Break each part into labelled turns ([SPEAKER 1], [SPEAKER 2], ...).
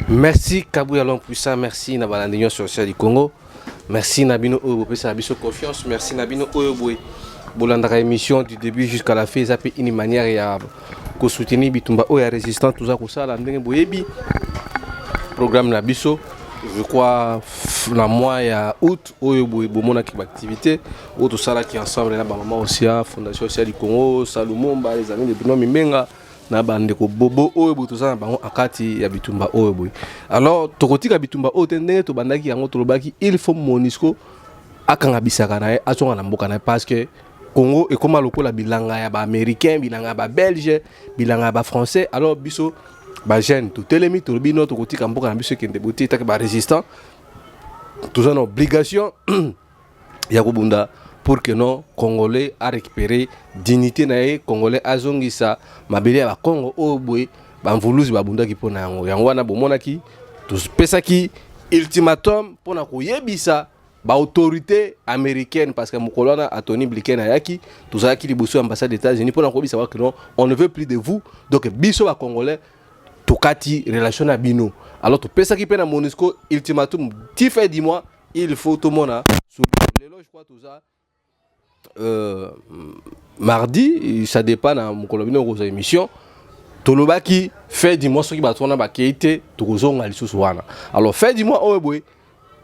[SPEAKER 1] Merci Kabouya l'homme puissant, merci Nabala l'Union sociale du Congo, merci Nabino Oyobo, ça a confiance, merci Nabino Oyobo. Bolandaka émission du début jusqu'à la fin, ça peut une manière de soutenir Bitumba Oya résistant, tout ça, tout ça, la Boyebi. Programme Nabiso, je crois, dans le mois de août, Oyobo, mon activité, tout ça là qui est ensemble, là, maman aussi, Fondation sociale du Congo, Salomon, les amis de Bruno Mimenga. Na bandeko bobo oyo tout ça na bango akati ya bitumba oyo boy. Alors tokotika bitumba oyo tendenge to bandaki yango tolobaki il faut Monisco akanga bisaka na ye atsonga na mboka na parce que Congo et comme lokola bilanga ya ba américain, bilanga ba belge, bilanga ba français. Alors biso ba jeune tout telemi to bino tokotika mboka na biso kende boti ta ba résistant. Tout ça une obligation ya kobunda pour que nos Congolais a récupéré dignité nae Congolais azongisa mabele ya Congo obwe bamvuluzi babunda ki pona yango yango wana bomona ki to pesa ki ultimatum pona koyebisa ba autorité américaine parce que mokolona Anthony Blinken ayaki tout ça ki liboso ambassade des États-Unis pona kobisa que non on ne veut plus de vous donc biso ba Congolais tokati relation na bino alors to pesa ki pena Monisco ultimatum ti fait dis-moi il faut tout monde sur l'éloge je crois tout ça mardi, ça dépend de mon colonel aux émissions. Tolobaki fait du mois ce qui va tourner à Kéité, Tokozong à l'Issouana. Alors, fait du mois, oh boy,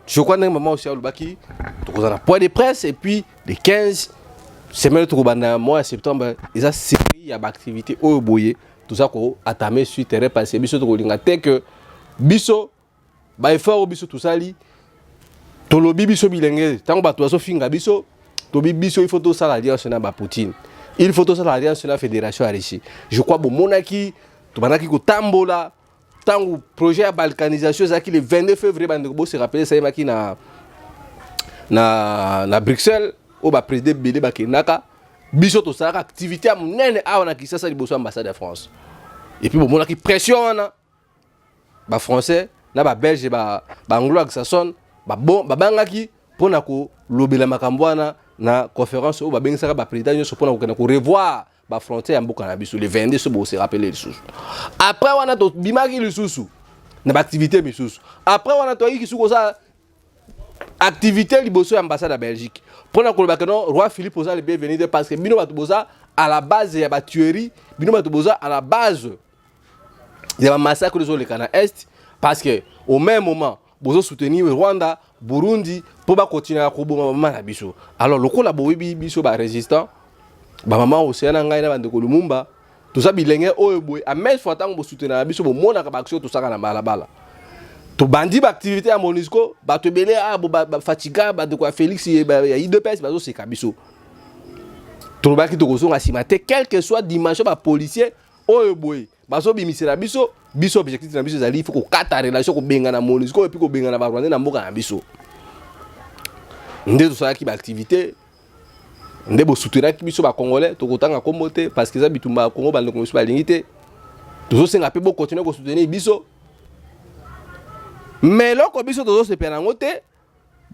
[SPEAKER 1] je crois que maman aussi à Lubaki, Tokozong à point de presse, et puis les 15 semaines de mois de septembre, ils ont série d'activités, oh boy, tout ça qu'on a tamé sur terrain parce que Bisso Tokolinga, tel que Bisso, bah, effort, Bisso, tout ça, li, Tolobi Bisso bilingue, tant que tu as finga Bisso. Il faut tout ça l'alliance na Poutine. Il faut tout ça l'alliance na fédération Russie. Je crois que monaki to banaki ko tambola tangu projet de balkanisation ça qui le 22 février bandeko se rappeler ça maki na Bruxelles au ba président Bélé bakenaka biso to ça activité à monene a na kisasa liboso ambassade de France. Et puis monaki pression na ba français na ba belge ba anglo-saxon ba bangaki pona ko lobela makambwana na conférence où babengisa ba président yo sopona ko revoir ba frontière mboka na biso le 22 ce bo se rappeler les sous après wana to bimaki les sous na ba activité bisusu après wana to yiki suko ça activité liboso ambassade de Belgique pona ko ba que non roi Philippe oza le bienvenu parce que bino bato boza à la base ya ba tuerie bino bato boza à la base ya ba massacre sur le Canada Est parce que au même moment bozo soutenir Rwanda Burundi pour ba continuer à koboma mama na biso alors lokola boyebi biso ba résistant ba mama océan ngai na bandeko Lumumba tout ça bilenge oyo boy a même fois tango bo soutenir na biso bo mona ka ba action tout ça na bala to bandi ba activité à Monisco ba to belé a ba fatiga ba de quoi Félix ya IDPS ba zo se ka biso to ba ki to ko simate quel que soit dimension ba policier oyo boy ba so bimisela biso biso objectif na biso zali il faut ko kata relation ko benga na Monisco et puis ko benga na ba Rwanda na mboka na biso ndé to ça ki ba activité ndé bo soutenir ki biso ba Congolais to ko tanga kombote parce que ça bitumba Congo ba ndeko biso ba lingité to so senga pe bo continuer ko soutenir biso mais là ko biso to so se pena ngote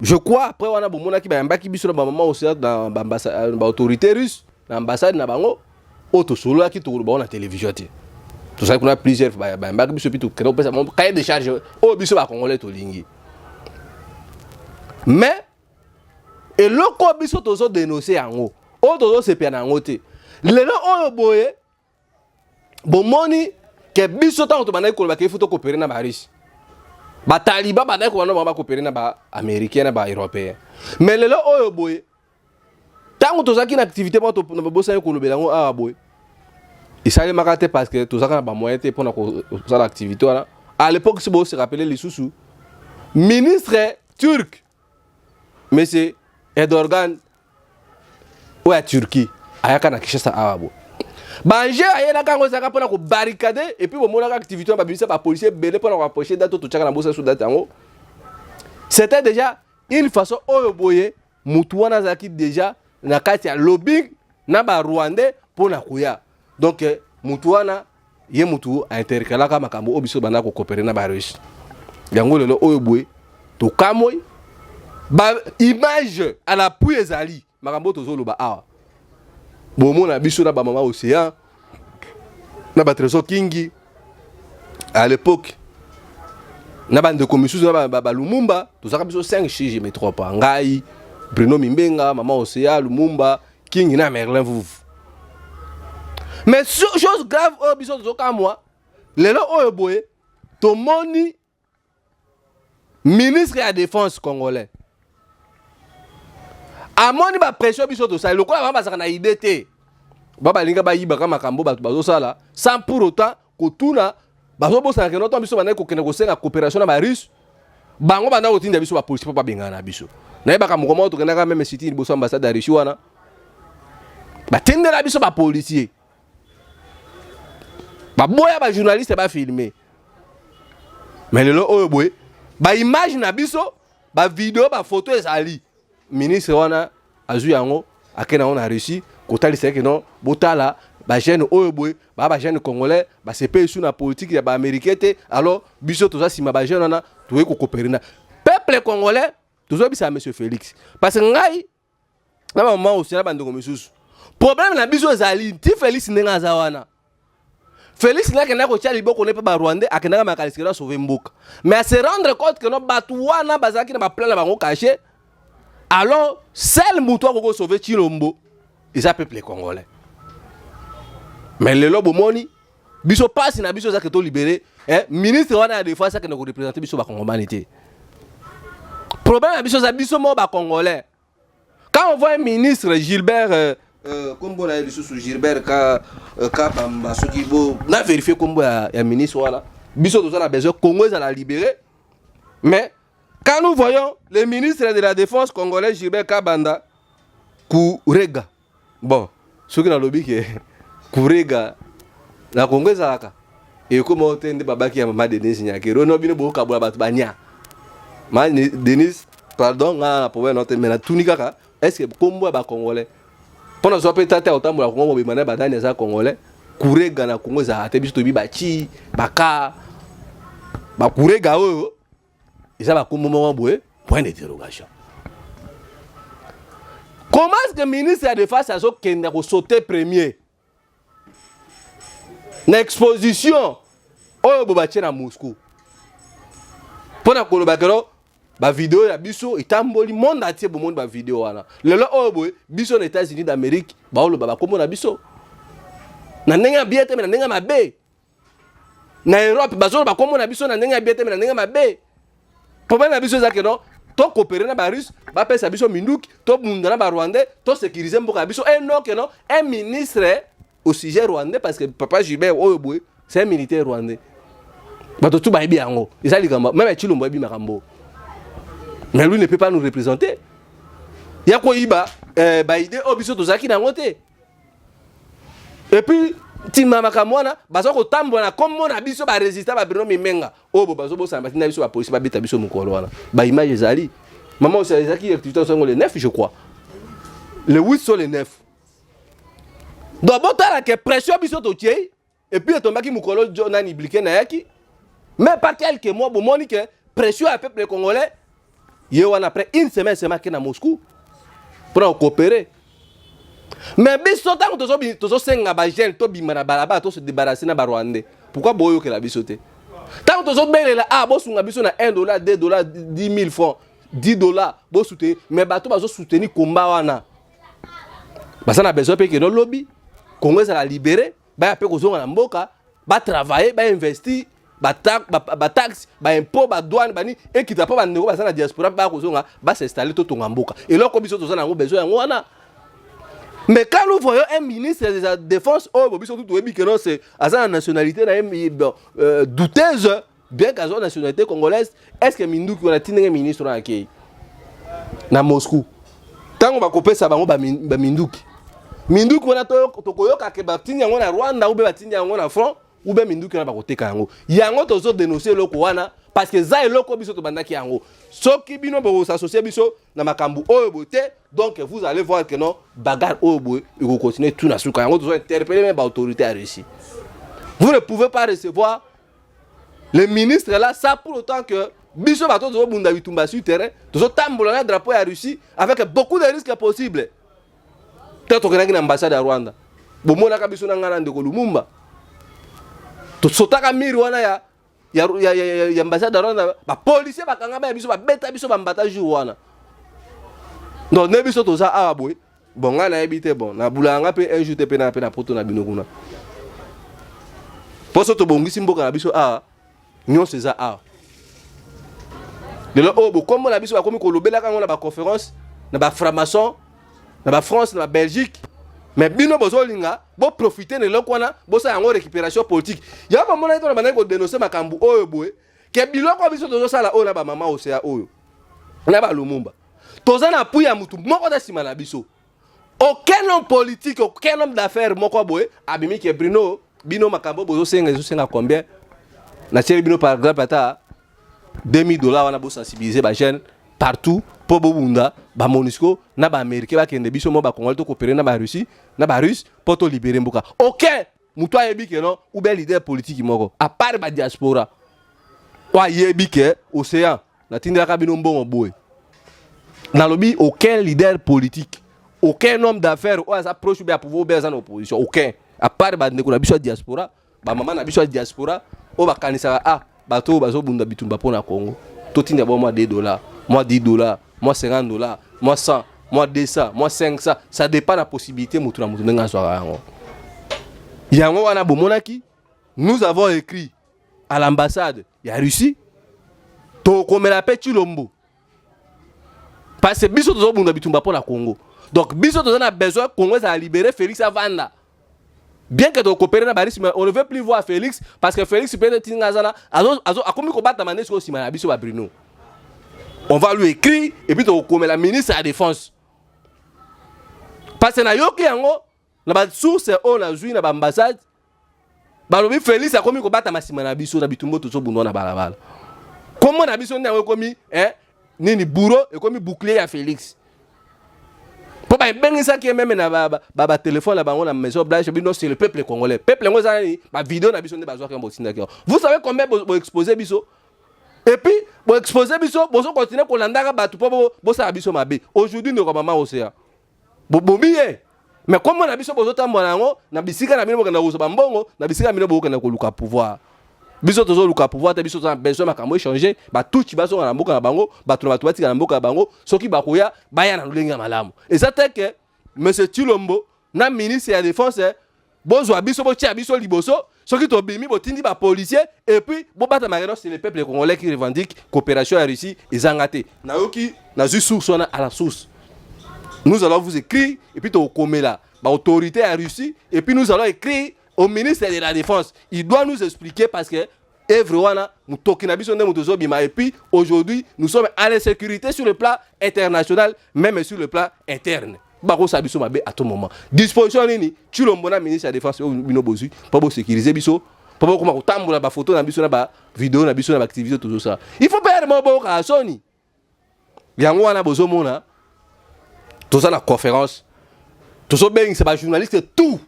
[SPEAKER 1] je crois après wana bo mona ki ba mbaki biso na ba maman aussi dans ba ambassade ba autorité russe na ambassade na bango auto solo ki to ba na télévision té tout ça qu'on a plusieurs mbaki biso pitu keno pesa mon cahier de charge o biso ba Congolais to lingi mais et loko biso to so dénoncer yango o to so se pena ngote lelo oyo boye bomoni ke biso tango to banai ko ba ke futo coopérer na ba riche ba taliba banai ko ba coopérer na ba américain na ba européen mais lelo oyo boye tango to zaki na activité ba to na bosa ko lobela ngo a boye isale makate parce que to zaka na ba moyen te pona ko ça l'activité là à l'époque c'est beau se rappeler les sous ministre turc monsieur Erdogan ou à Turquie ayaka na Kinshasa awabo banje ayena kango saka pona ko barricader et puis bon mona activité ba bimisa ba policier belé pona ko approcher date to tchaka na bosa sous date yango c'était déjà une façon oyo boye mutu wana zaki déjà na kati ya lobbying na ba Rwandais pona kuya donc mutu wana ye mutu intercala ka makambo obiso bana ko coopérer na ba Russie yango lelo oyo boye to kamoy ba image à l'appui ezali makambo to zolo ba awa bomo na biso na ba mama océan na ba trésor kingi à l'époque na bande commission na Lumumba tout ça biso 5 chez je me trompe pas ngai Bruno Mimbenga maman Osea Lumumba King na Merlin vous mais chose grave au biso to ka moi lelo oyo boye to moni ministre de la défense congolais amoni ba pression biso to ça lokola ba bazaka na idée te baba linga ba yiba kama makambo bazo sala sans pour autant ko tuna bazo bosa ke noto biso bana ko kene ko senga coopération na ba russe bango bana ko tinda biso ba police pa bengana biso na yeba kama ko to kena même cité boso ambassade ya Russie wana ba tindela biso ba policier ba boya ba journaliste ba filmer mais lelo oyo boy ba image na biso ba vidéo ba photo ezali ministre wana azu yango akena on a réussi kotali c'est que non botala ba jeune oyo boy ba jeune congolais ba sepe sous na politique ya ba américain te alors biso to ça sima ba jeune wana to ko coopérer na peuple congolais toujours bisa monsieur Félix parce que ngai na maman aussi na bandeko misusu problème na biso ezali ti Félix ndenga za wana Félix n'a qu'à côté liboko ne peut pas Rwanda a qu'à makaliskira sauver mboka mais à se rendre compte que no batuana bazaki na ba plan na bango caché alors seul muto ko sauver Chilombo ils a peuple congolais mais le lobo moni biso passe na biso za que to libérer ministre wana ya défense ça que nous représenter biso ba congolais problème na biso za biso mo ba congolais quand on voit un ministre Gilbert comme bon a sous Gilbert ka bamba soki bo na vérifier comme ya ministre wala biso tous on a besoin Congo za la libérer mais quand nous voyons le ministre de la défense congolais Gilbert Kabanda Kurega bon ce qui na lobby que Kurega la Congo zalaka et comme on tende babaki ya mama Denis Nyakero no bino bo kabula batu banya ma Denis pardon na pour notre mais na tunikaka est-ce que comme ba congolais pendant ce temps tata autant la Congo bimana badani za congolais Kurega na Congo za te biso to bi bachi baka ba Kurega oyo isa ba kombo boye point d'interrogation. Comment est-ce que le ministre de la Défense a sauté premier? L'exposition au Bobaché à Moscou. Pendant que la vidéo ya biso itamboli monde entier pour monde ba vidéo wana. Lelo oyo biso aux États-Unis d'Amérique ba olo baba kombo na biso. Na nenga biete na nenga mabe. Na Europe bazo ba kombo na biso na nenga biete na nenga mabe. Problème na biso za que non to coopérer na ba russe ba pesa biso minduki to bunda na ba rwandais to sécuriser mboka biso et non que non un ministre au sujet rwandais parce que papa Gilbert Oyoboy c'est un militaire rwandais ba to tu ba ibi yango ezali kamba même Chilombo ibi makambo mais lui ne peut pas nous représenter ya ko iba ba idée obiso to zaki na ngote et puis tima makamwana bazo ko tambola comme na biso ba résister ba Bruno Mimenga obo bazo bo samba tina biso ba police ba beta biso mukolo wana ba image ezali maman c'est ezaki activité sur le 9 je crois le 8 sur le 9 donc botala que pression biso to tie et puis tombaki mukolo nani bliqué na yaki mais pas quelques mois bon moni que pression à peuple congolais yewana après une semaine c'est marqué na Moscou pour coopérer. Mais biso tant que tozo senga ba gel to bimana balaba to se débarrasser na ba rwandais pourquoi boyo que la biso te tant que tozo belela bo sunga biso na $1 $2 10 000 francs $10 bo soutenir mais bato bazo soutenir combat wana basa na besoin pe que no lobby Congo ça la libérer ba pe ko zonga na mboka ba travailler ba investir ba taxe ba impôt ba douane ba ni et qui t'a pas ba ndeko basa na diaspora ba ko zonga ba s'installer to tonga mboka et là ko biso toza na ngo besoin yango wana. Mais quand nous voyons un ministre de la Défense, c'est à sa nationalité douteuse, bien qu'à sa nationalité congolaise, est-ce que Mindouki on a un ministre à Moscou? Tant qu'on va couper ça, on va Mindouki. Mindouki on a tokoyoka que batini yango na Rwanda ou batini yango na front ou bien Mindouki on a côté kango. Yango tozo dénoncer loko wana parce que za eloko biso to bandaki yango. Soki bino bo s'associer biso na makambu oyo bote donc vous allez voir que non bagarre oyo boy il va continuer tout na suka yango tozo interpeller même autorité à Russie. Vous ne pouvez pas recevoir le ministre là ça pour autant que biso bato tozo bunda bitumba sur terrain tozo tambola na drapeau à Russie avec beaucoup de risques possibles. Peut-être que na ambassade à Rwanda. Bomona ka biso na ngana ndeko Lumumba. To sotaka miri wana ya ya ambassadeur wana ba policier bakanga ba biso ba beta biso ba mbata jour wana donc ne biso toza awa boy bon nga na ebité bon na bulanga pe un jour te pe na poto na bino kuna poso to bongisi mboka na biso awa nyonso eza awa lelo obo comme na biso ba komi kolobela kanga na ba conférence na ba franc-maçon na ba France na ba Belgique mais bino bozolinga bo profiter de lokwana bo sa yango récupération politique ya ba mona ito na banai ko dénoncer makambu oyo boye ke biloko biso tozo sala oyo na ba mama osea oyo na ba Lumumba toza na puya mutu moko da sima na biso aucun homme politique aucun homme d'affaires moko boye abimi ke Bruno bino makambo bozo senga combien na chéri bino par exemple ata $2000 wana bo sensibiliser ba jeune partout pour Bobunda, ba Monisco, na ba Américain ba kende biso mo ba Congolais to coopérer na ba Russie, na ba Russe pour to libérer mboka. OK, muto yebi ke non ou bien leader politique moko. À part ba diaspora. Wa yebi ke océan na tindra ka bino mbongo boy. Na lobi aucun leader politique, aucun homme d'affaires ou ça proche bien pouvoir bien en opposition, aucun. À part ba ndeko na biso diaspora, ba maman na biso diaspora, o ba kanisa bato bazo bunda bitumba pona Congo. To tinda bo moi $2. Moi $10, moi $50, moi 100, moi 200, moi 500, ça dépend de la possibilité mutu na mutu ndenga soa yango. Yango wana bomonaki, nous avons écrit à l'ambassade ya Russie to komela pe Chilombo. Parce que biso tozo bunda bitumba pour la Congo. Donc biso tozo na besoin Congo ça libérer Félix Avanda. Bien que tu coopères na Baris, mais on ne veut plus voir Félix parce que Félix peut être tingazana azo akomi ko battre mané sur sima na biso ba Bruno. On va lui écrire et puis comme la ministre de la Défense. Parce que na yoki yango na ba source on a joué na ba ambassade. Ba lobi Félix a komi ko bata masima na biso na bitumbo to so bundo na balabala. Comment na biso na komi nini bourreau et komi bouclier à Félix. Pour ba bengisa qui même na ba téléphone la bango na maison blanche bino c'est le peuple congolais. Peuple ngoza ni ba vidéo na biso ne ba zo ka mbotinda ki. Vous savez combien bo exposer biso? Et puis, pour exposer biso, bozo continuer ko landaka batu po bo sa biso mabe. Aujourd'hui ne ko mama osea. Bobiye. Mais comme na biso bozo tambola ngo, na bisika na bino na uso bambongo, na bisika bino boka na ko luka pouvoir. Biso tozo luka pouvoir te biso za besoin makambo échanger, ba tuchi baso na mboka na bango, batu na batu batika na mboka na bango, soki bakoya baya na lulenga malamu. Et ça te que monsieur Chilombo na ministre de la défense bozwa biso bo tia biso liboso. Ceux qui ont bimi, botindi ba policier et puis bo bata marino c'est le peuple congolais qui revendique coopération à Russie et zangate. Na yoki na zu source à la source. Nous allons vous écrire et puis to komela ba autorité à Russie et puis nous allons écrire au ministre de la Défense. Il doit nous expliquer parce que everyone mutoki na biso ndemo tozo bima et puis aujourd'hui nous sommes à la sécurité sur le plan international même sur le plan interne. Bako sabiso mabe à tout moment. Disposition nini Chilombo na ministre de la Défense bino bozu pour bo sécuriser biso pour bo koma ko tambola ba photo na biso na ba vidéo na biso na ba activité tout ça. Il faut pas mo bo ka soni. Yango wana bozo mona tout ça la conférence. Tout ça ben c'est pas journaliste tout.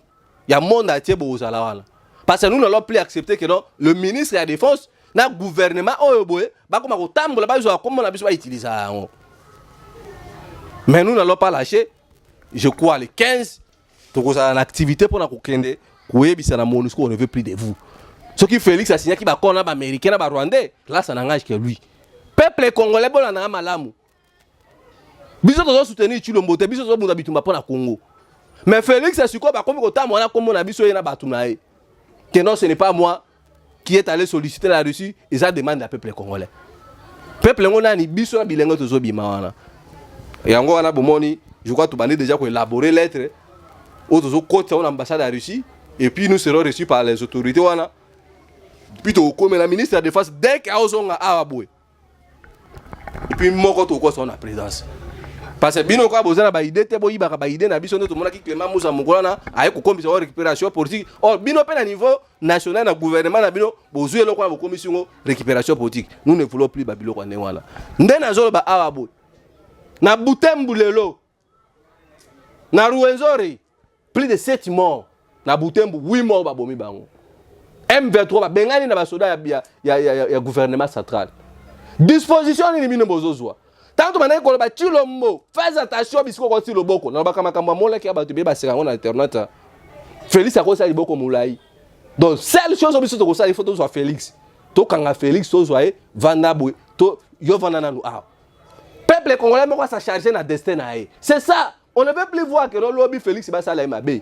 [SPEAKER 1] Il y a monde entier bozo la wana. Parce que nous n'allons plus accepter que non le ministre de la Défense na gouvernement oyo boye ba koma ko tambola ba zo comme na biso ba utiliser yango. Mais nous n'allons pas lâcher. Je crois les 15, tu as une activité pour la Kokende, on ne veut plus de vous. Ce qui Félix a signé qui va connaître les Américains, les Rwandais, là ça n'engage que lui. Peuple congolais, bon, on a malamu. Biso to soutenir Chilombo, biso to bunda bitumba pour la Congo. Mais Félix a su quoi comme on a comme on a biso yena batunae. Que non, ce n'est pas moi qui est allé solliciter la Russie, et ça demande à peuple congolais. Peuple congolais ni biso na bilengo to zo bima wana. Et yango wana bomoni je crois que tu as déjà élaboré lettre aux côtés de l'ambassade de Russie et puis nous serons reçus par les autorités. Puis comme la ministre de la Défense, dès qu'il y a un aboué. Et puis moi quand on a la présence. Parce que bino kwa bozana ba idée te boyi ba idée na biso to mona ki Clément Moussa Mongolana aye ko komisa récupération politique. Or bino pe na niveau national na gouvernement na bino bozué lokwa ba commission récupération politique. Nous ne voulons plus babilo kwa newala. Ndena zolo ba awabo. Na Butembo lelo. Na Ruwenzori, plus de 7 morts. Na Butembo, 8 morts ba bomi bango. M23 ba bengani na ba soda ya gouvernement central. Disposition ni bino bozozwa. Tant que ko ba Chilombo, fais attention bisiko ko ti loboko. Na ba kama mola ki ba to be ba serango na internet. Félix a ko sa liboko moulai. Donc seule chose biso to ko sa il faut to soit Félix. to kanga Félix to zoye vanda boy to yo vanda na ah peuple congolais moko sa charger na destin na ye c'est ça on ne veut plus voir que le lobby Félix ba sala mabe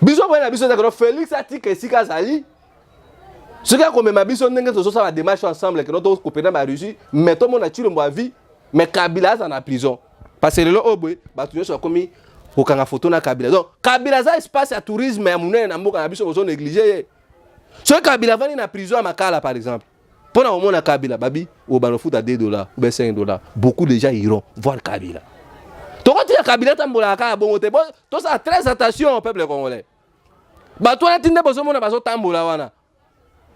[SPEAKER 1] biso boy na biso que Félix atika esika zali ce qui a comme ma biso ndenge to so la démarche ensemble que notre coopérer ma Russie mais tout le monde a tué mon vie mais Kabila en prison parce que le oboy ba tout so comme kokanga photo na Kabila donc Kabila za espace à tourisme ya munene na mboka na biso bozo négliger ce Kabila vani na prison à Makala par exemple pour na moment na Kabila babi au banofoot à $2 ou bien $5 beaucoup de gens iront voir Kabila to quand il Kabila tambola ka bon te to ça très attention au peuple congolais ba to na tinde bozo mona bazo tambola wana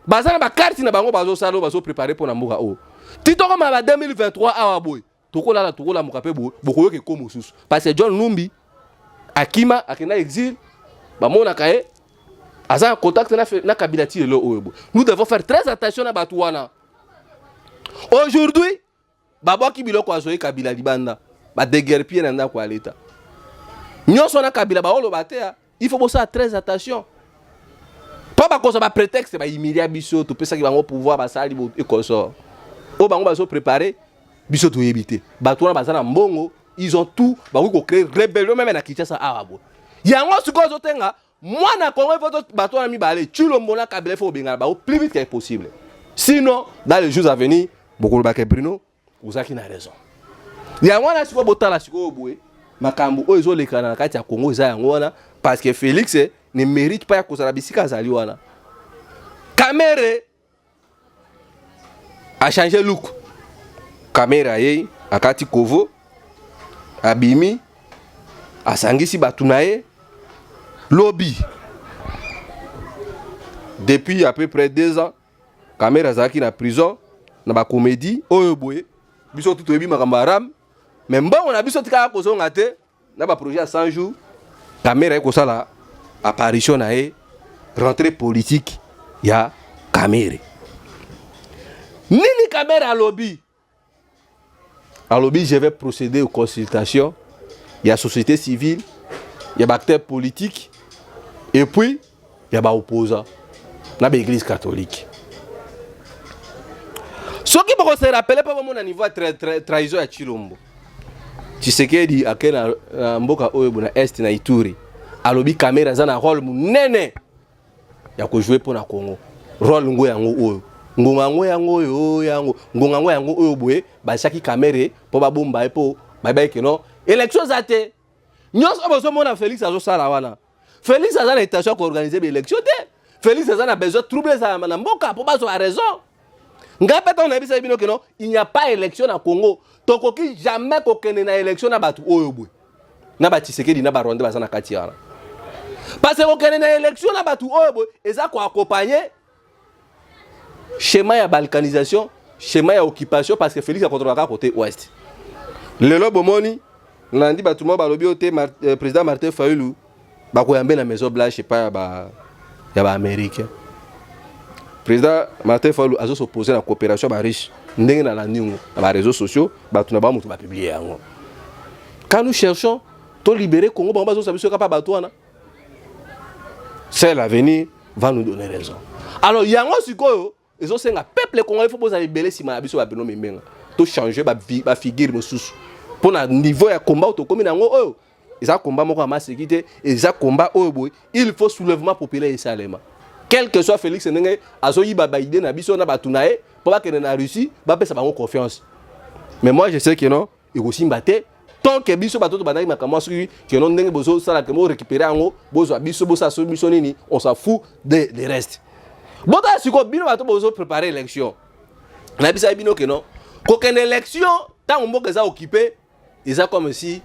[SPEAKER 1] bazana ba carte na bango bazo salo bazo préparer pour na mboka o tito comme ba 2023 awa boy tokola la tokola mukape boy bokoyo ke komo susu parce que John Numbi Akima akena exil ba mona kae aza en contact na Kabila ti le oyo. Nous devons faire très attention à Batouana. Aujourd'hui babo ki biloko azoye Kabila libanda ba déguerpir na kwa leta. Nyonso na Kabila ba olo batea, il faut faire très attention. Pas ba cause ba prétexte ba immédiat biso to pesa ki bango pouvoir ba sali bo ekoso. O bango ba so préparer biso to éviter. Batouana bazana mbongo ils ont tout ba ko créer rébellion même na Kinshasa arabo yango siko zotenga mwana Congo faut bato na mi balé Tshilombo na Kabila faut benga ba au plus vite que possible sinon dans les jours à venir beaucoup ba ke Bruno uzaki na raison yango na siko botala siko boye makambo o ezo lekana na kati ya Congo za yango wana parce que Félix ne mérite pas ya kozala bisika zali wana Kamere a changé look Kamera ye akati Kovo abimi asangisi batunaye lobby depuis à peu près 2 ans Kamera zaki na prison na ba comédie oyo boye biso tout ebi makambaram mais mbongo na biso tika ko zonga te na ba projet à 100 jours Kamera eko sala apparition na e rentrée politique ya Kamera nini Kamera lobby à lobby, je vais procéder aux consultations. Il y a la société civile, il y a les acteurs politiques, et puis il y a les opposants. Il y a l'église catholique. Ce qui me se rappelle pas mon niveau de trahison à Tshilombo. Tu sais qu'il dit à quel mboka oyo na est na Ituri. À lobby Kamera za na rôle munene. Ya ko jouer pour na Congo. Rôle ngo yango oyo. Ngongango yango yo yango ngongango yango oyo boye ba chaki Kamere po ba bomba po ba ba keno élection zate nyos obozo mona Félix azo sala wana Félix aza na intention ko organiser des élections te Félix aza na besoin troubler ça na mboka po ba zo a raison ngapa ton abisa bino keno il n'y a pas élection na Congo tokoki jamais ko kene na élection na batu oyo boye na ba Tshisekedi na ba Rwanda baza na kati yana parce que ko kene na élection na batu oyo boye eza ko accompagner schéma ya balkanisation, schéma ya occupation parce que Félix a contrôlé la côté ouest. Le lobo moni, lundi batuma balobi ote président Martin Fayulu ba ko yambe na maison blanche je sais pas ya ba américain. Président Martin Fayulu azo s'opposer à la coopération ba riche ndenge na landingo na ba réseaux sociaux ba tuna ba mutu ba publier yango. Quand nous cherchons to libérer Congo ba bazo sabiso kapa batwana. C'est l'avenir va nous donner raison. Alors yango sikoyo ils ont dit que peuple congolais il faut poser libérer si ma biso ba bino memenga to changer ba figure mosusu pour na niveau ya combat to comme nango oh ils a combat moko ma sécurité ils a combat oh boy il faut soulèvement populaire et salema quel que soit Félix ndenge azo yiba ba idée na biso na batunae pour ba que na Russie ba pesa bango confiance mais moi je sais que non il aussi mbaté tant que biso bato to bandaki makamwa sui que non ndenge bozo sala que mo récupérer ango bozo biso bosa so biso nini on s'en fout des restes. Bota siko bino bato bozo préparer élection. Na bisa bino que non. Qu'aucune élection tant mboka za occupé, ils a comme si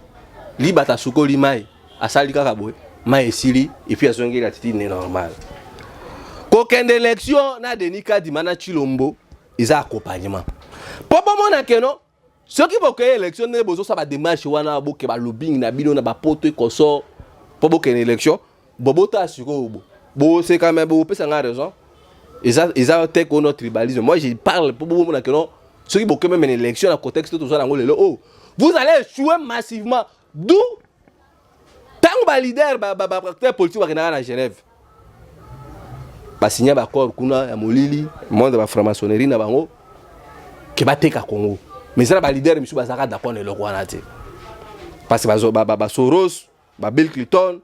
[SPEAKER 1] li bata suko li mai, asali kaka boy, mai esili et puis azongi la titi normal. Qu'aucune élection na denika di mana Tshilombo, ils a accompagnement. Popo mona que non. Ceux qui vont créer élection ne bozo ça ba démarche wana bo ke ba lobbying na bino na ba poto ko so popo que élection, bobota siko bo c'est quand même bo pesa nga raison. Ils ont été contre notre tribalisme. Moi, je parle pour vous que non. Ceux qui ont même une élection dans le contexte tout ça, oh, vous allez échouer massivement. D'où tant que leader, acteur politique à Genève. ba signer ba accord kuna ya molili monde ba franc-maçonnerie na bango ke ba teka Congo mais ça ba leader misu ba zaka d'accord ne le wana te parce que ba Soros ba Bill Clinton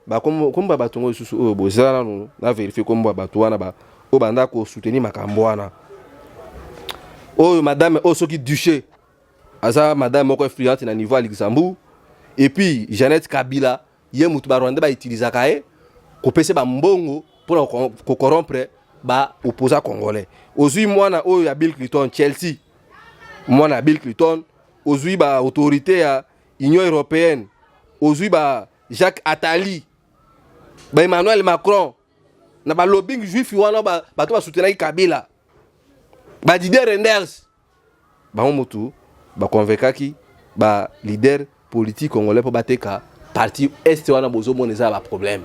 [SPEAKER 1] ba comme ba tongo susu o bozala no na vérifier comme ba wana ba o banda ko soutenir makambo wana o madame o soki duché asa madame moko influente na niveau à Luxembourg et puis Jeannette Kabila ye mutu ba Rwanda ba utiliser kae ko pese ba mbongo pour ko corrompre ba opposant congolais ozui mwana o ya Bill Clinton Chelsea mwana Bill Clinton ozui ba autorité ya Union européenne ozui ba Jacques Attali ba Emmanuel Macron na ba lobbying juif wana ba to ba soutenir Kabila ba Didier Reynders ba motu ba convaincaki ba leader politique congolais pour bateka parti est wana bozo moneza ba problème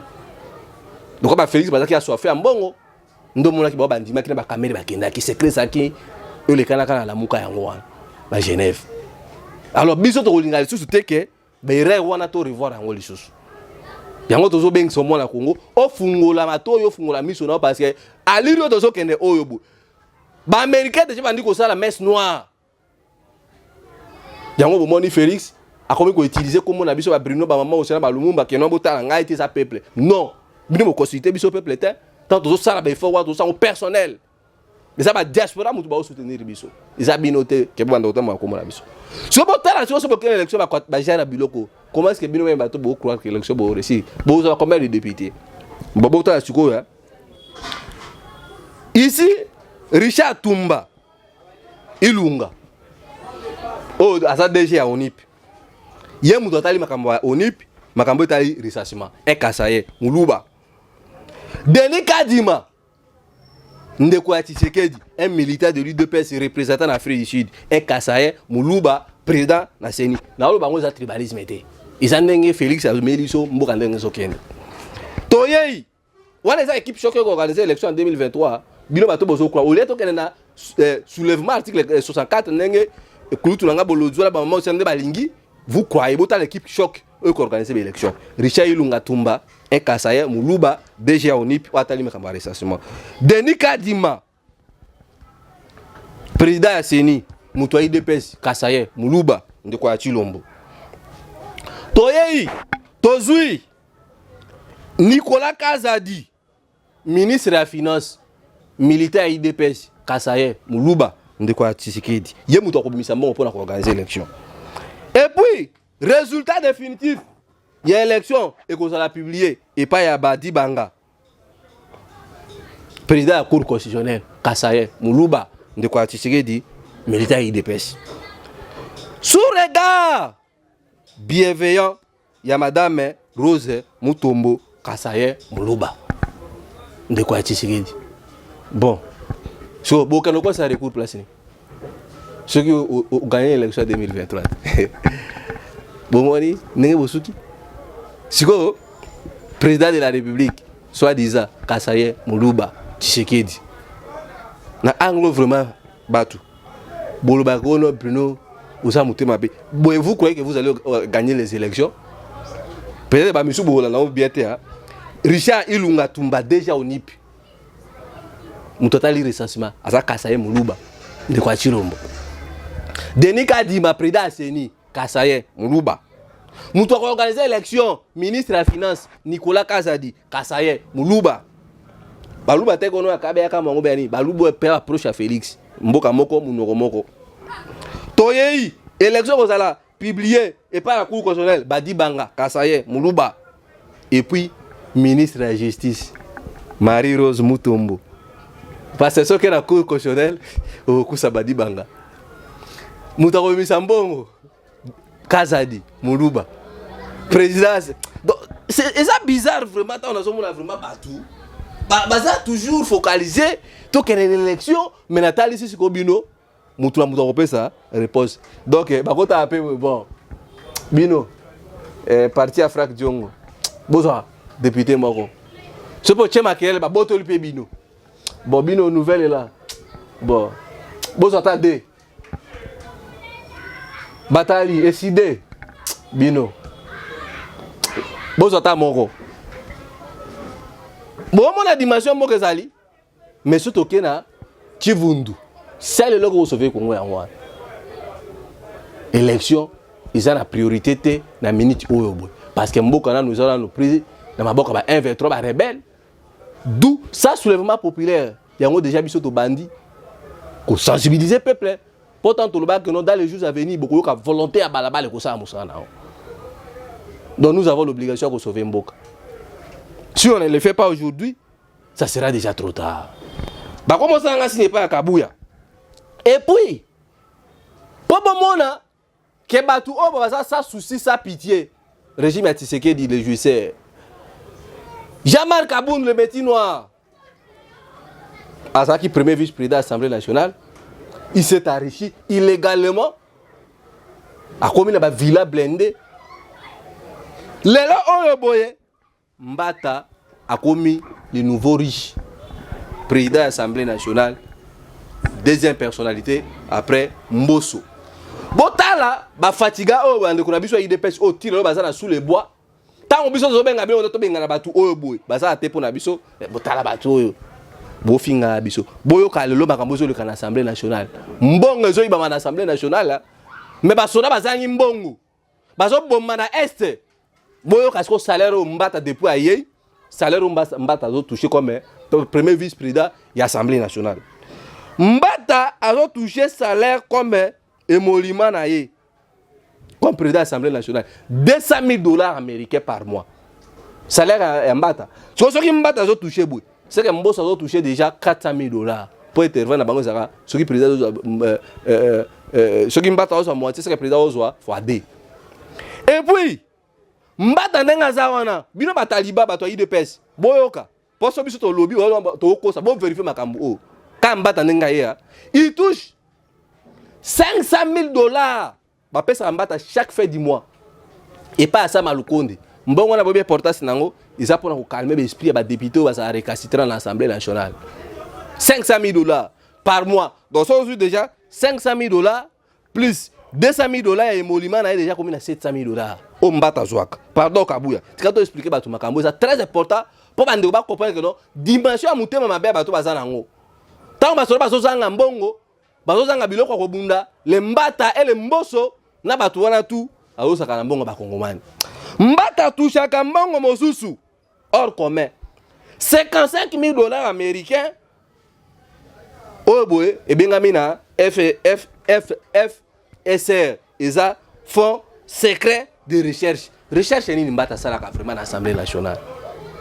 [SPEAKER 1] donc ba Félix bazaki a soifé mbongo ndo mona ki ba bandima ki na ba caméra ba kenda ki secret saki e le kana kana la muka yango wana ba Genève alors biso to kolinga lisusu teke ba ire wana to revoir yango lisusu yango tozo beng so mona Congo o fungola matoyo fungola miso na parce que aliro tozo kende oyo bu ba américain déjà bandi ko sala messe noire yango bo moni Félix a comme ko utiliser comme na biso ba Bruno ba maman osana ba Lumumba ke no botala ngai te sa peuple non bino mo consulter biso peuple te tant tozo sala ba effort wa to sa personnel mais ça ba diaspora mutu ba soutenir biso isa binote ke banda otama ko na biso so botala so bo kene élection ba jara biloko comment est-ce que bino même ba to bo croire que l'élection bo réussir bo za combien de députés bo botala siko ya ici Richard Tumba Ilunga oh asa DG ya ONIP ye mutu atali makambo ya ONIP makambo etali recherchement Kasaye Muluba Denis Kadima ndeko ya Tshisekedi un militaire de l'UDPS représentant en Afrique du Sud Kasaye Muluba président na CENI na olo bango za tribalisme te izandenge Félix Ameliso mboka ndenge sokende toyei wana za équipe choquée ko organiser élection en 2023 bino bato bozo kwa au lieu to kena soulèvement article 64 ndenge kulutu nanga bolodzola ba maman osende balingi vous croyez bota l'équipe choc eux qui organiser l'élection Richard Ilunga Tumba Kasaye Muluba DG ONIP watali makambo arrestament Denis Kadima président ya CENI mutu ya UDPS Kasaye Muluba ndeko ya Chilombo toyei tozui Nicolas Kazadi ministre ya finance militaire ya UDPS Kasaye Muluba ndeko ya Tshisekedi ye mutu akobimisa mbongo pour organiser l'élection et puis résultat définitif il y a élection et qu'on a publié et pas ya Badi Banga président de la cour constitutionnelle Kasaye Muluba ndeko ya Tshisekedi militaire UDPS sous regard bienveillant ya madame Rose Mutombo Kasaye Muluba ndeko ya Tshisekedi bon so boka no quoi ça recours place ni ceux qui ont gagné l'élection 2023 bon moni ndenge bosuki siko président de la République soi-disant Kasaye Muluba Tshisekedi na anglo vraiment batu boloba kono Bruno usa mutema be vous croyez que vous allez gagner les élections peut-être ba misu bola na bien te Richard Ilunga Tumba déjà ONIP mutotali recensement asa Kasaye Muluba ndeko ya Chilombo Denis Kadima président CENI Kasaye Muluba mutu ko organiser élection ministre de la finance Nicolas Kazadi Kasaye Muluba baluba te kono akabe aka mango bani balubo pe approche à Félix mboka moko munoko moko toyei élection kozala publié et par la cour constitutionnelle Badi Banga Kasaye Muluba et puis ministre de la justice Marie-Rose Mutombo parce que ce que la cour constitutionnelle au kusa Badi Banga mutako misambongo Kazadi Muluba présidence donc c'est ça bizarre vraiment on a vraiment partout baza toujours focalisé to que l'élection mais Nathalie si Bino mutu pesa réponse donc bakota appé bon Bino parti à Frak Diongo boza député moko ce pour chema kele ba boto li pe Bino bon Bino nouvelle est là bon boza attendez Batali SID Bino boza ta moko bon mon dimension moko ezali mais ce token na Chivundu c'est le logo sauver Congo yango élection ils ont la priorité na minute oyo parce que mboka nous allons nous prise na maboka ba 1-23 ba rebelle d'où ça soulèvement populaire yango déjà biso to bandi ko sensibiliser peuple pourtant tout le bas que non dans les jours à venir beaucoup de volonté à balabala ko ça musana donc nous avons l'obligation de sauver mboka si on ne le fait pas aujourd'hui ça sera déjà trop tard bah comment ça nga signé pas à Kabuya et puis pour mona que batu oh bah ça souci ça pitié régime à Tshisekedi le juisseur Jean-Marc Kaboun le métier noir à ça qui premier vice-président de l'Assemblée nationale il s'est enrichi illégalement à combien de villa blindée Lelo oyo boye Mbata a commis le nouveau riche président de l'Assemblée nationale deuxième personnalité après Mbosso Botala ba fatiga oyo ande kuna biso IDPS o tire bazana sous les bois tant biso zo benga be to benga na batu oyo boye bazana te pona biso botala batu oyo bo finga biso boyo ka lelo makambo zo le kana Assemblée nationale mbongo zo iba na Assemblée nationale mais basoda bazangi mbongo bazo bomba na est boyo kasko salaire Mbata depuis aye salaire Mbata zo touché comme premier vice-président de l'Assemblée nationale Mbata a touché salaire comme émolument na ye comme président de l'Assemblée nationale $200,000 américains par mois salaire Mbata ce qui Mbata a touché c'est que Mbosso a touché déjà $400,000 pour intervenir dans bango zaka ce qui président ce qui Mbata a moitié c'est que président ozoa fois deux et puis Mbata ndenga zawana bino bataliba bato IDPS boyoka poso biso to lobby to kosa bon vérifier makambo o ka Mbata ndenga ya il touche $500,000 ba pesa Mbata chaque fin du mois et pas ça malukonde mbongo na bobe portas nango ils apona ko calmer l'esprit ba député ba sa récalcitrant l'Assemblée nationale $500,000 par mois donc ça aujourd'hui déjà $500,000 plus $200,000 et émolument na déjà combien $700,000 au Mbata Zouaka pardon Kabuya tu as expliqué ba tout makambo c'est très important pour bande ba comprendre que non dimension ya mutema mabe ba to bazana ngo tant ba so ba so zanga mbongo ba so zanga biloko ko bunda le Mbata et le Mbosso na ba to wana tout azo saka mbongo ba kongomani Mbata touchaka mbongo mosusu hors commun $55,000 américains oh boy et bengami na FSR eza fonds secret de recherche ni Mbata salaka vraiment dans l'Assemblée nationale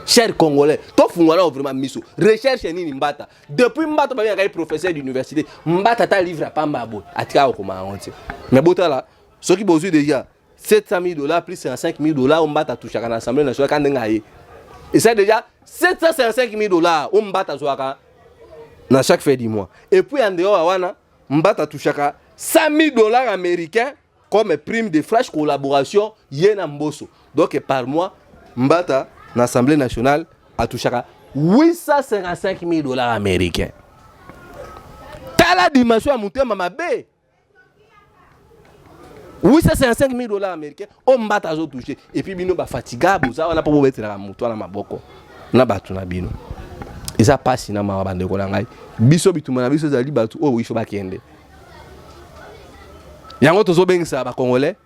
[SPEAKER 1] chers congolais to fungwana vraiment miso recherche ni Mbata depuis Mbata ba bien professeur d'université Mbata ta livre à pamba bo atika ko ma honte mais botala ce qui besoin déjà $700,000 plus $55,000 Mbata touchaka dans l'Assemblée nationale quand ngaye et c'est déjà $755,000 Mbata zoaka dans chaque fin du mois et puis en dehors wana Mbata touchaka $100,000 américains comme prime de flash collaboration yena Mbosso donc par mois Mbata dans l'Assemblée nationale a touché $855,000 américains t'as la dimension à monter mamabe $855,000 américains on Mbata a touché et puis bino ba fatigable ça on a pas beau mettre la moto na maboko na batu na bino et ça passe na ma bande ko ngai biso bituma na biso zali batu oh il faut ba kende yango tozo bengisa ba congolais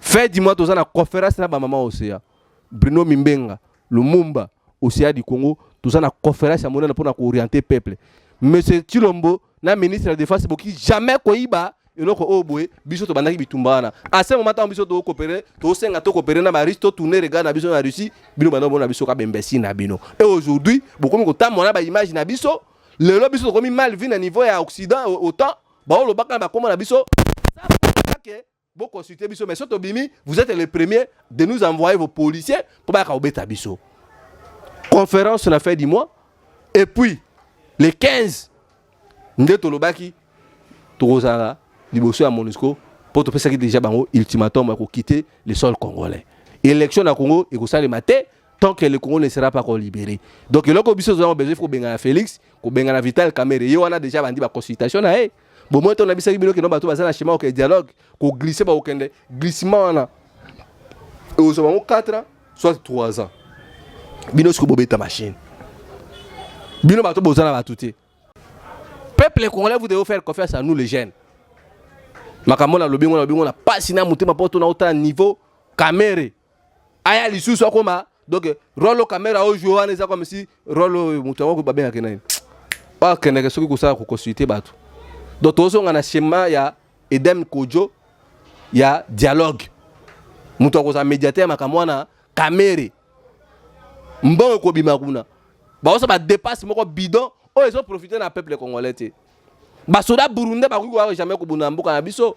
[SPEAKER 1] fait du mois toza na conférence na ba maman Océa Bruno Mimbenga Lumumba Océa du Congo toza na conférence ya monana pour na orienter peuple monsieur Chilombo na ministre de la défense boki jamais koiba eloko obwe biso to bandaki bitumbana à ce moment tant biso to coopérer to senga to coopérer na ba risto tourner regard na biso na Russie bino bana bona biso ka bembesi na bino et aujourd'hui bokomi ko tamona ba image na biso le biso to komi mal vu na niveau ya occident autant ba o lobaka ba koma na biso vous consultez biso mais surtout bimi vous êtes les premiers de nous envoyer vos policiers pour ba ka obeta biso conférence on a fait du mois et puis les 15 ndeto lobaki tozara liboso ya MONUSCO pour te faire qui déjà bango ultimatum pour quitter le sol congolais élection na Congo et ko sale maté tant que le Congo ne sera pas libéré donc le ko biso zo besoin faut benga Félix ko benga Vital Kamerhe yo wana déjà bandi ba consultation na bon moi on a bisaki bino que non bato bazana chemin au dialogue ko glisser ba okende glissement na et au moment 4 ans soit 3 ans bino ce ko bobeta machine Bino bato bozana batouté. Peuple congolais, vous devez faire confiance à nous les jeunes. Makamona lobi on pas sina mutema poto na autant niveau caméra. Aya lisu so koma donc rolo caméra au jouer on comme si rolo mutema ko babena kenani. Pas keneke soki ko sa ko consulter bato. Donc tozo ngana schéma ya Edem Kojo ya dialogue. Muto ko sa médiateur makamona caméra. Mbongo ko bima kuna. Ba osa ba dépasse moko bidon. Oh, ils ont profité dans le peuple congolais. Basoda Burundais, jamais kobuna mboka na biso.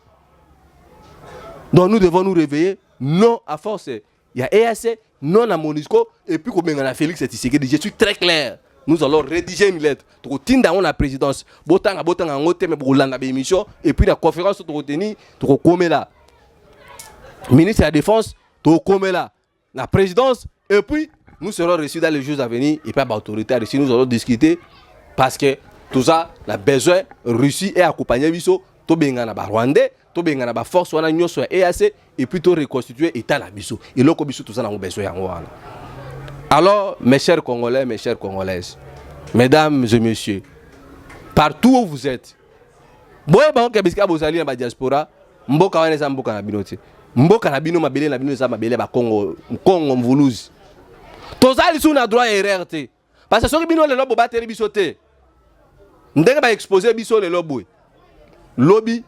[SPEAKER 1] Donc nous devons nous réveiller. Non à force. Il y a EAC, non à Monisco, et puis comme on a Félix Tshisekedi, je suis très clair. Nous allons rédiger une lettre. Pour dans la présidence. Botanga en haute mais pour l'an émission et puis la conférence pour tenir pour comme là. Ministre de la Défense, pour comme là. La présidence et puis nous serons reçus dans les jours à venir et pas l'autorité ici nous allons discuter. Parce que tout ça, la besoin Russie est accompagné biso, to benga na ba Rwandais, to benga na ba force wana nyoso EAC et puis to reconstituer état la biso. Et loko biso tout ça na besoin yango wana. Alors mes chers Congolais, mes chères Congolaises, mesdames et messieurs, partout où vous êtes, boye ba ke biska bozali na ba diaspora, mboka wana za mboka na binote. Mboka na bino mabele na bino za mabele ba Congo, Congo mvuluzi. Tozali sous na droit erreur te. Parce que soki bino le lobo bateri biso te. Ndenge ba exposer biso le lobby. Lobby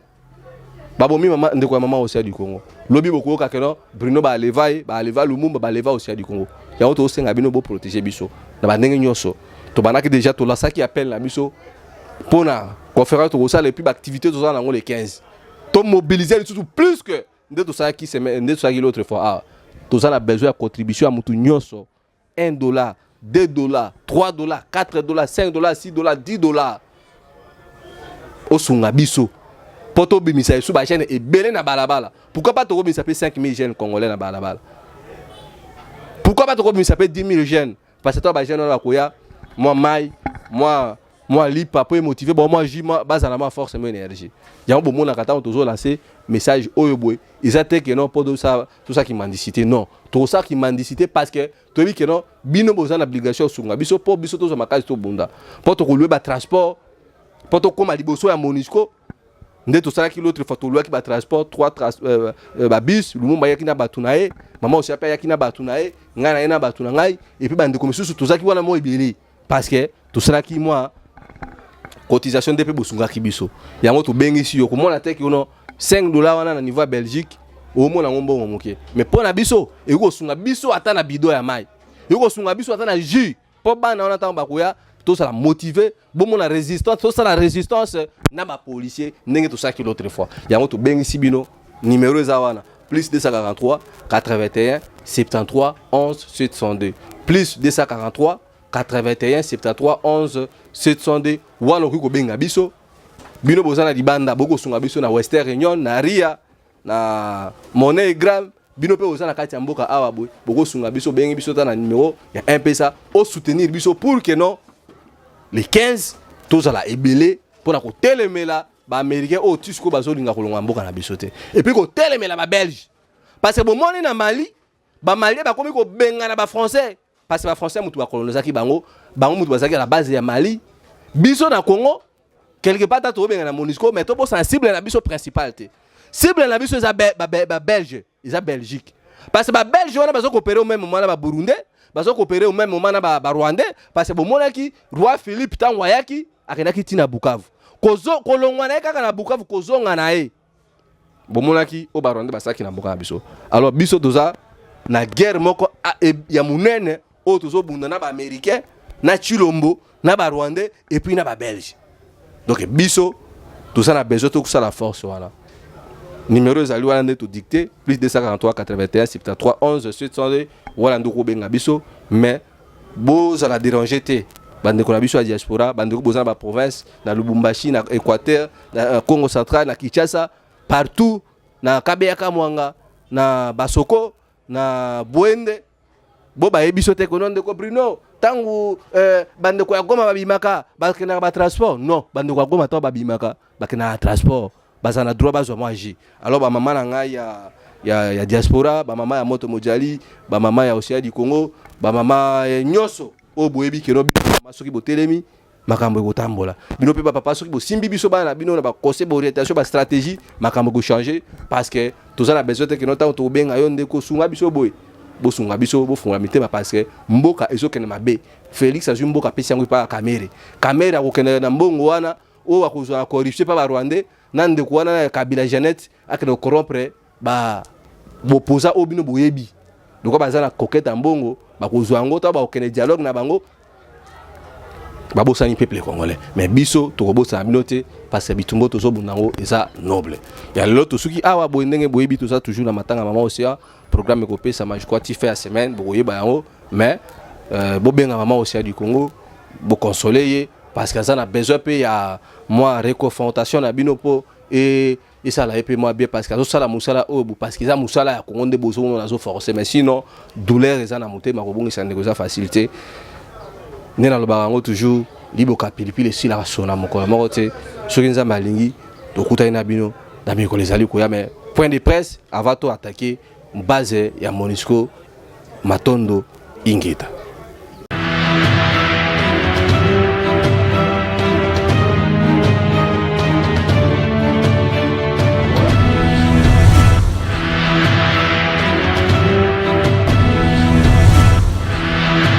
[SPEAKER 1] babomi mama ndeko ya mama aussi du Congo. Lobby boko ka keno Bruno ba leva Lumumba ba leva aussi du Congo. Ya auto senga bino bo protéger biso. Na ba ndenge nyoso. To banaki déjà to la ça qui appelle la biso pona conférence to ça les plus activités to ça dans les 15. To mobiliser surtout plus que de tout ça qui se met de tout ça qui l'autre fois. Ah, tout ça a besoin de contribution à mutu nyoso. $1, $2, $3, $4, $5, $6, $10. Osunga biso. Poto bimisa sous ba chaîne et belé na balabala. Pourquoi pas to bimisa 5000 jeunes congolais na balabala? Pourquoi pas to bimisa 10 000 jeunes? Parce que toi ba jeune na koya, moi mai, moi lipa pour motiver, bon moi jima base na ma force et mon énergie. Ya bon mona kata on toujours lancer message oyoboy. Ils attaquent que non pas tout ça qui mendicité non. Tout ça qui mendicité parce que tu dis que non bino besoin d'obligation sunga biso pour biso to makazi to bunda. Pour to louer ba transport, pour to comme liboso ya Monisco. Ndé tout ça qui l'autre fois to louer qui ba transport 3 ba bus, lumumba yakina batunae, maman aussi appelle yakina batunae, ngana ina batunangai et puis bande comme tout ça qui wana mo ibili parce que tout ça qui moi cotisation depuis bosunga kibiso yango to bengi si yo komona te ki ono $5 wana na niveau Belgique au moins na ngombo moke mais pour na biso e ko sunga biso ata na bido ya mai e ko sunga biso ata na jus po bana wana tamba koya to ça la motiver bon na résistance to ça la résistance na ba policier ndenge to ça ki l'autre fois yango to bengi si bino numéro za wana plus 243 81 73 11 702 plus 243 81 73 11 702 wana ko benga biso bino bozana libanda boko sunga biso na Western Union na Ria na MoneyGram bino pe bozana kati ya mboka awa boy boko sunga biso bengi biso ta na numéro ya M-Pesa au soutenir biso pour que non les 15 tous ala ebele pour na ko telemela ba américain au tusko bazolinga kolonga mboka na biso te et puis ko telemela ba belge parce que bon moni na Mali ba Mali ba komi ko benga na ba français parce que les Français mutu ba colonizaki bango mutu bazaki à la base ya Mali biso na Congo quelque part to benga na Monisco mais to bo sensible na biso principalité cible na biso za belge za Belgique parce que ba belge wana bazo coopérer au même moment na ba Burundais bazo coopérer au même moment na ba Rwandais parce que bo monaki roi Philippe Tangwayaki akenaki tina Bukavu kozo kolongwa na kaka na Bukavu kozonga na e bo monaki o ba Rwandais basaki na mboka biso alors biso toza na guerre moko ya munene o tozo bunda na ba américain na Chilombo na ba Rwandais et puis na ba belge donc biso tout ça na besoin tout ça la force voilà numéro ezali wana nde to dicté plus 243 81 73 11 702 wala ndoko benga biso mais boza la déranger te bande ko na biso ya diaspora bande ko boza na ba province na Lubumbashi na Équateur na Congo central na Kinshasa partout na Kabeyaka Mwanga na Basoko na Bwende bo ba yebiso te ko non de ko Bruno tangu bande ko ya Goma babimaka bakena ba transport non bande ko ya Goma to babimaka bakena transport bazana droit bazwa maji alors ba mama na ngai ya diaspora ba mama ya Moto Mojali ba mama ya Océan du Congo ba mama nyoso o boyebi keno soki botelemi makambo ekotambola bino pe papa soki bosimbi biso bana bino na ba conseil orientation ba stratégie makambo ko changer parce que toza na besoin que nota to benga yo ndeko sunga biso boy bosunga biso bofunga mitema parce que mboka ezokene mabe Félix azwi mboka pesi yango pa kamera akokende na mbongo wana o akozwa corruption pa ba Rwandais na ndeko wana na Kabila Jeannette akende corrompre ba bopoza obino boyebi donc baza na coquette mbongo bakozwa ngo ta ba okene dialogue na bango babosani peuple congolais mais biso tokobosa binote parce que bitumbo tozo bunango eza noble ya lelo suki awa boyendenge boyebi toza toujours na matanga mama Océan programme ko pesa ma je crois ti fait à semaine boyeba yango mais bobenga mama Océan du Congo bo consoler parce que ça na besoin pe ya moi reconfrontation na binopo et ça la épée moi bien parce que ça la musala obu parce que ça musala ya Congo de bozo na zo forcer mais sinon douleur eza na moté makobongi ça négocier facilité nena lo barango toujours liboka pilipili si la sona moko moko te soki nza malingi dokuta ina bino na biko les ali ko ya mais point de presse avant to attaquer base ya Monisco Matondo Ingeta.